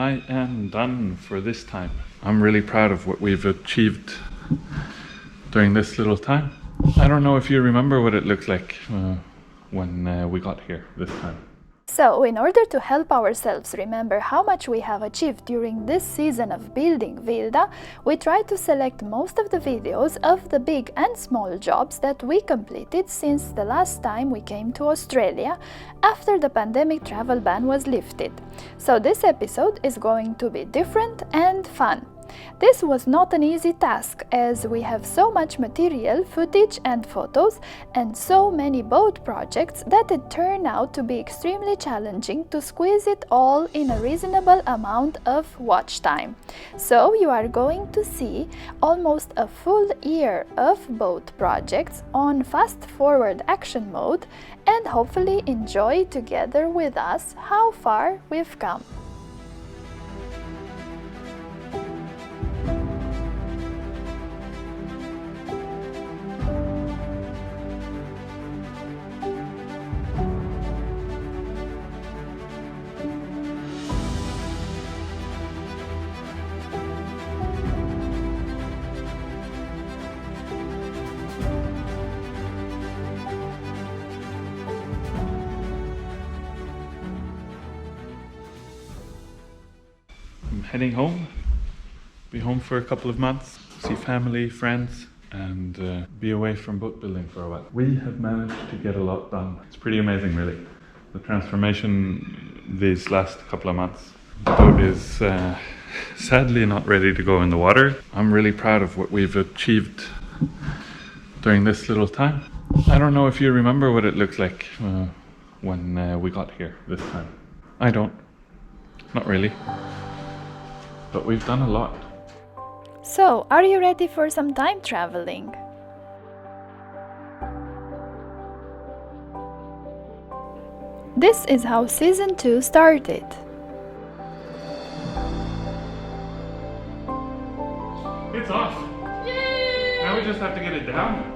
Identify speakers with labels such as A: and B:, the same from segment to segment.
A: I am done for this time. I'm really proud of what we've achieved during this little time. I don't know if you remember what it looked like when we got here this time.
B: So, in order to help ourselves remember how much we have achieved during this season of building Wilda, we tried to select most of the videos of the big and small jobs that we completed since the last time we came to Australia after the pandemic travel ban was lifted. So this episode is going to be different and fun. This was not an easy task, as we have so much material, footage and photos, and so many boat projects that it turned out to be extremely challenging to squeeze it all in a reasonable amount of watch time. So you are going to see almost a full year of boat projects on fast forward action mode and hopefully enjoy together with us how far we've come.
A: I'm heading home, be home for a couple of months, see family, friends, and be away from boat building for a while. We have managed to get a lot done. It's pretty amazing, really. The transformation these last couple of months. The boat is sadly not ready to go in the water. I'm really proud of what we've achieved during this little time. I don't know if you remember what it looked like when we got here this time. I don't. Not really. But we've done a lot.
B: So, are you ready for some time traveling? This is how Season 2 started.
A: It's off! Yay! Now we just have to get it down.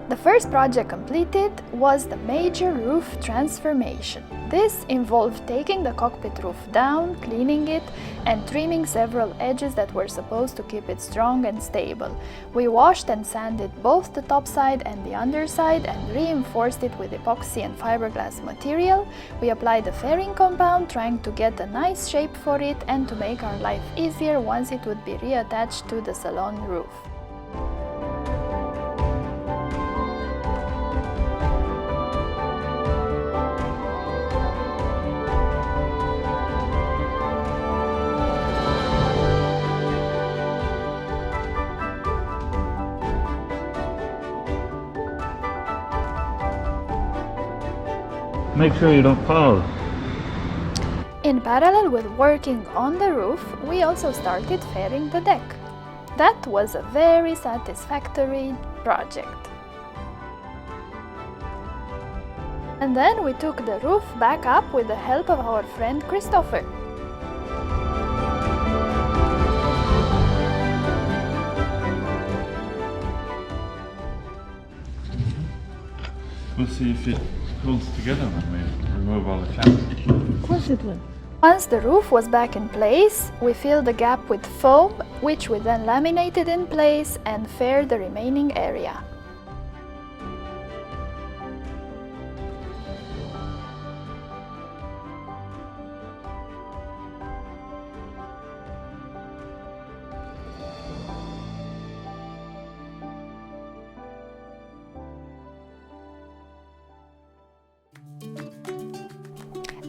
B: The first project completed was the major roof transformation. This involved taking the cockpit roof down, cleaning it, and trimming several edges that were supposed to keep it strong and stable. We washed and sanded both the top side and the underside and reinforced it with epoxy and fiberglass material. We applied a fairing compound, trying to get a nice shape for it and to make our life easier once it would be reattached to the salon roof.
A: Make sure you don't fall.
B: In parallel with working on the roof, we also started fairing the deck. That was a very satisfactory project. And then we took the roof back up with the help of our friend Christopher.
A: We'll see if it holds together when we remove all the caps.
B: Of course it will. Once the roof was back in place, we filled the gap with foam, which we then laminated in place and faired the remaining area.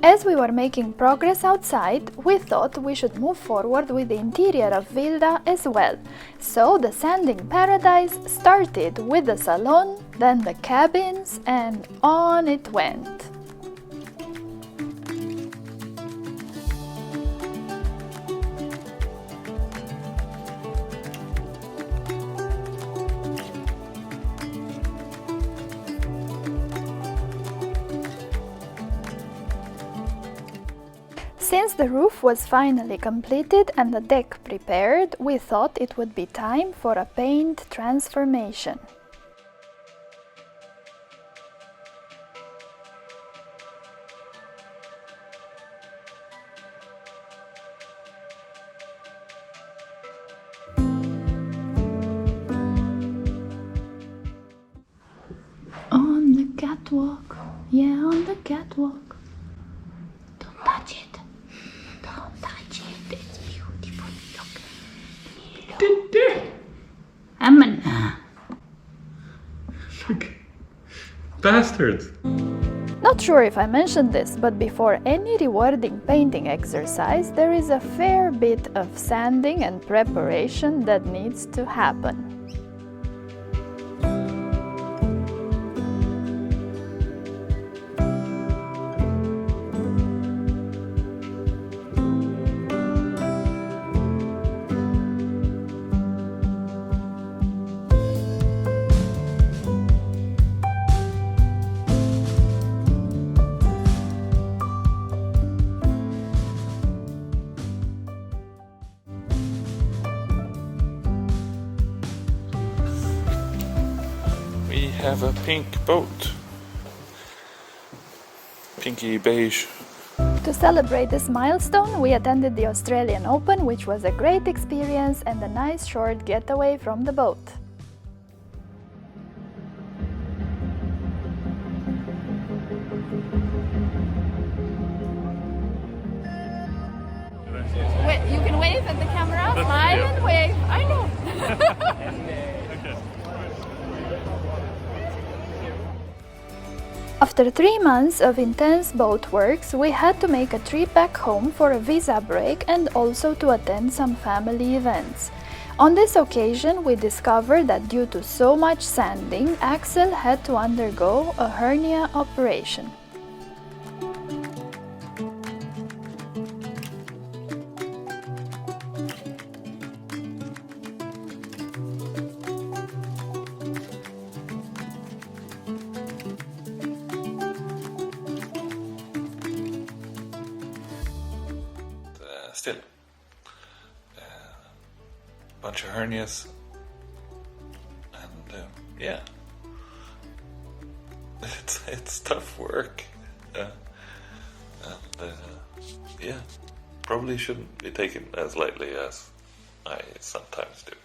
B: As we were making progress outside, we thought we should move forward with the interior of Wilda as well. So the sanding paradise started with the salon, then the cabins, and on it went. Since the roof was finally completed and the deck prepared, we thought it would be time for a paint transformation. catwalk. Yeah, on the catwalk. Don't touch it. Don't touch it. It's beautiful. Look. Amana.
A: Look. Bastards.
B: Not sure if I mentioned this, but before any rewarding painting exercise, there is a fair bit of sanding and preparation that needs to happen.
A: We have a pink boat. Pinky beige.
B: To celebrate this milestone, we attended the Australian Open, which was a great experience and a nice short getaway from the boat. Wait, you can wave at the camera, smile and wave. I know. After 3 months of intense boat works, we had to make a trip back home for a visa break and also to attend some family events. On this occasion, we discovered that due to so much sanding, Axel had to undergo a hernia operation.
A: Still, bunch of hernias, and yeah, it's tough work, and yeah, probably shouldn't be taken as lightly as I sometimes do.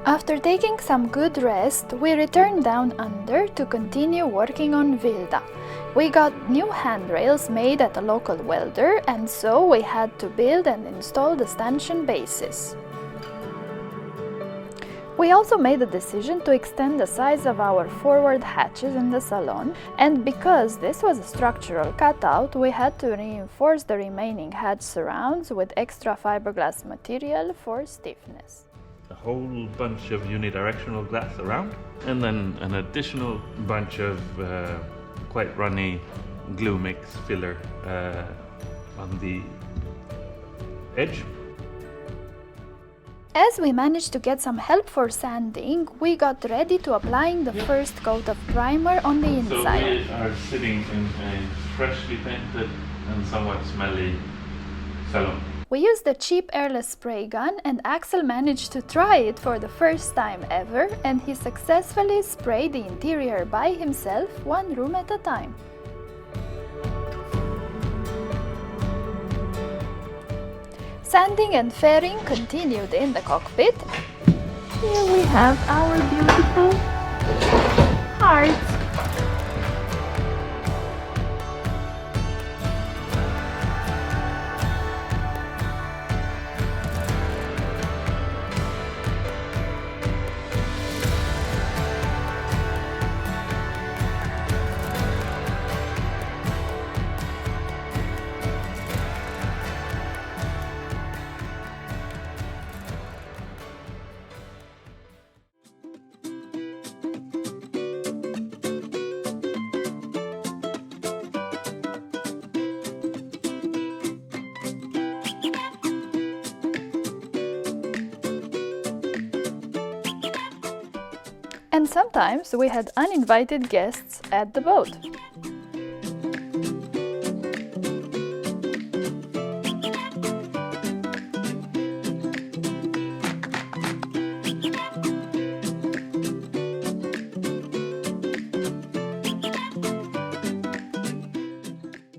B: After taking some good rest, we returned down under to continue working on Wilda. We got new handrails made at a local welder, and so we had to build and install the stanchion bases. We also made the decision to extend the size of our forward hatches in the salon, and because this was a structural cutout, we had to reinforce the remaining hatch surrounds with extra fiberglass material for stiffness.
C: A whole bunch of unidirectional glass around, and then an additional bunch of quite runny glue mix filler on the edge.
B: As we managed to get some help for sanding, we got ready to applying the first coat of primer on the inside.
C: So we are sitting in a freshly painted and somewhat smelly salon.
B: We used a cheap airless spray gun, and Axel managed to try it for the first time ever, and he successfully sprayed the interior by himself, one room at a time. Sanding and fairing continued in the cockpit. Here we have our beautiful hearts. And sometimes we had uninvited guests at the boat.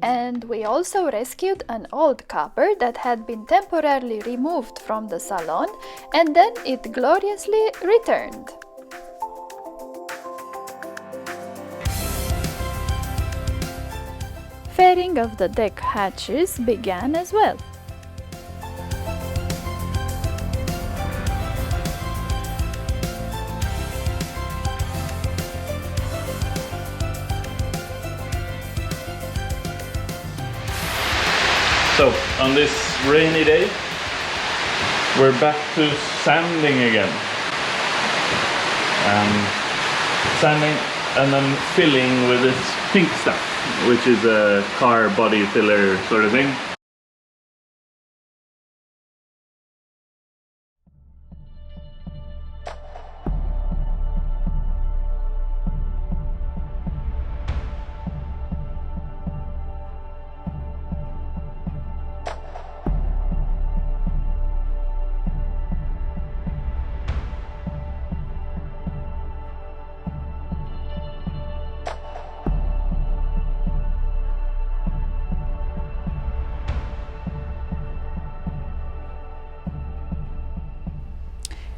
B: And we also rescued an old cupboard that had been temporarily removed from the salon, and then it gloriously returned. Fairing of the deck hatches began as well.
A: So, on this rainy day, we're back to sanding again. Sanding and then filling with this pink stuff, which is a car body filler sort of thing.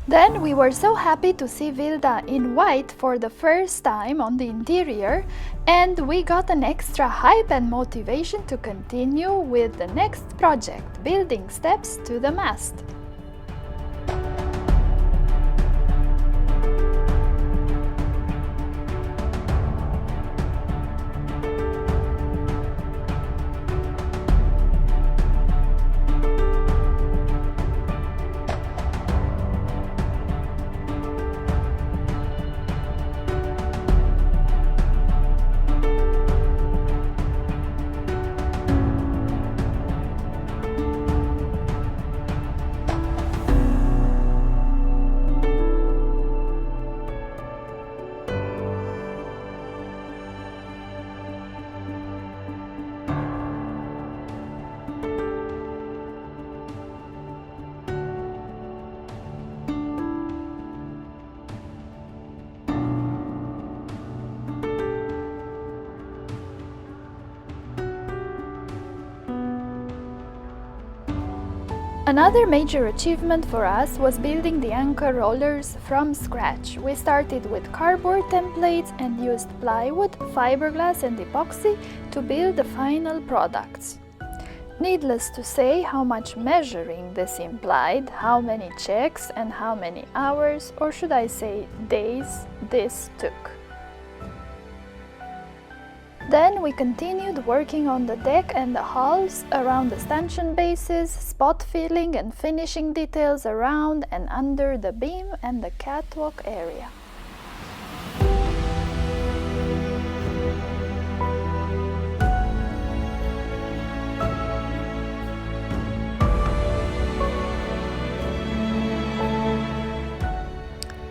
B: Then we were so happy to see Wilda in white for the first time on the interior, and we got an extra hype and motivation to continue with the next project, building steps to the mast. Another major achievement for us was building the anchor rollers from scratch. We started with cardboard templates and used plywood, fiberglass and epoxy to build the final products. Needless to say how much measuring this implied, how many checks and how many hours, or should I say days, this took. Then we continued working on the deck and the hulls, around the stanchion bases, spot filling and finishing details around and under the beam and the catwalk area.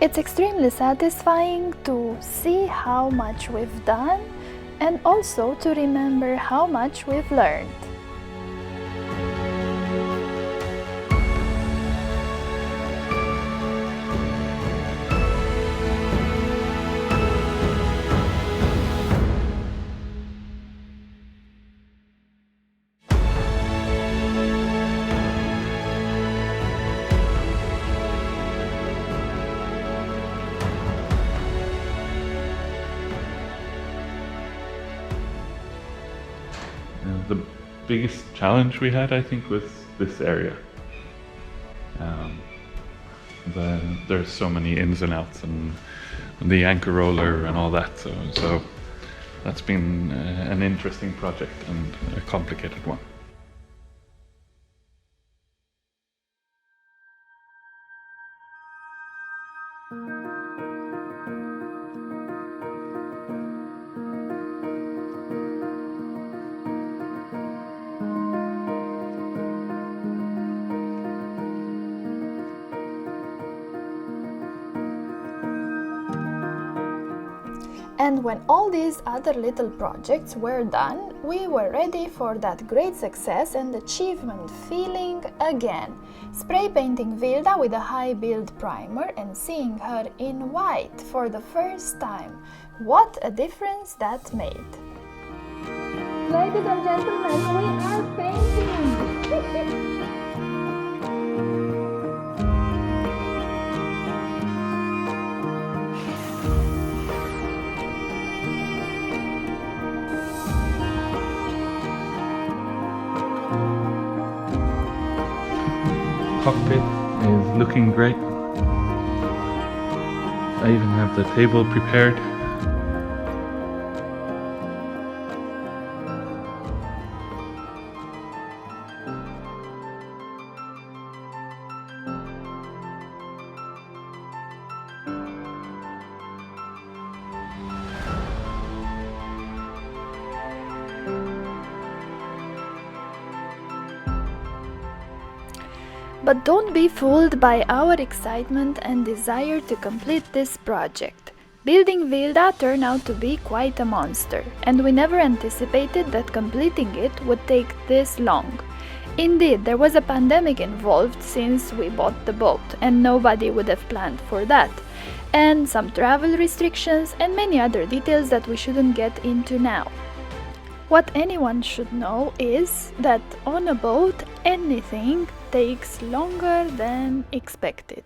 B: It's extremely satisfying to see how much we've done and also to remember how much we've learned.
A: The biggest challenge we had, I think, was this area. There's so many ins and outs, and the anchor roller and all that. So that's been an interesting project and a complicated one.
B: And when all these other little projects were done, we were ready for that great success and achievement feeling again. Spray painting Wilda with a high build primer and seeing her in white for the first time. What a difference that made! Ladies and gentlemen, we are painting!
A: Cockpit is looking great. I even have the table prepared.
B: But don't be fooled by our excitement and desire to complete this project. Building Wilda turned out to be quite a monster, and we never anticipated that completing it would take this long. Indeed, there was a pandemic involved since we bought the boat, and nobody would have planned for that. And some travel restrictions and many other details that we shouldn't get into now. What anyone should know is that on a boat, anything takes longer than expected.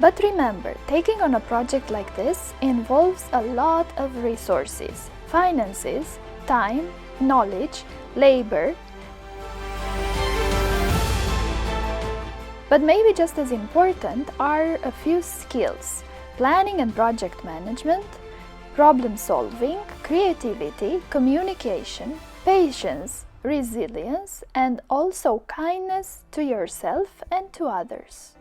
B: But remember, taking on a project like this involves a lot of resources, finances, time, knowledge, labor. But maybe just as important are a few skills: planning and project management, problem solving, creativity, communication, patience, resilience, and also kindness to yourself and to others.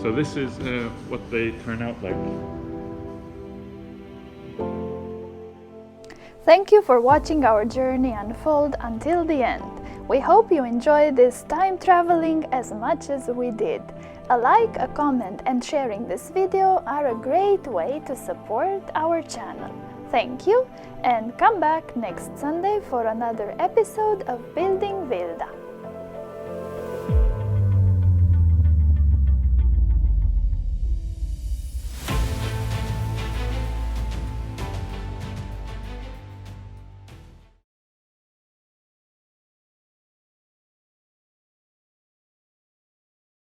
A: So this is what they turn out like.
B: Thank you for watching our journey unfold until the end. We hope you enjoyed this time traveling as much as we did. A like, a comment and sharing this video are a great way to support our channel. Thank you, and come back next Sunday for another episode of Building Wilda.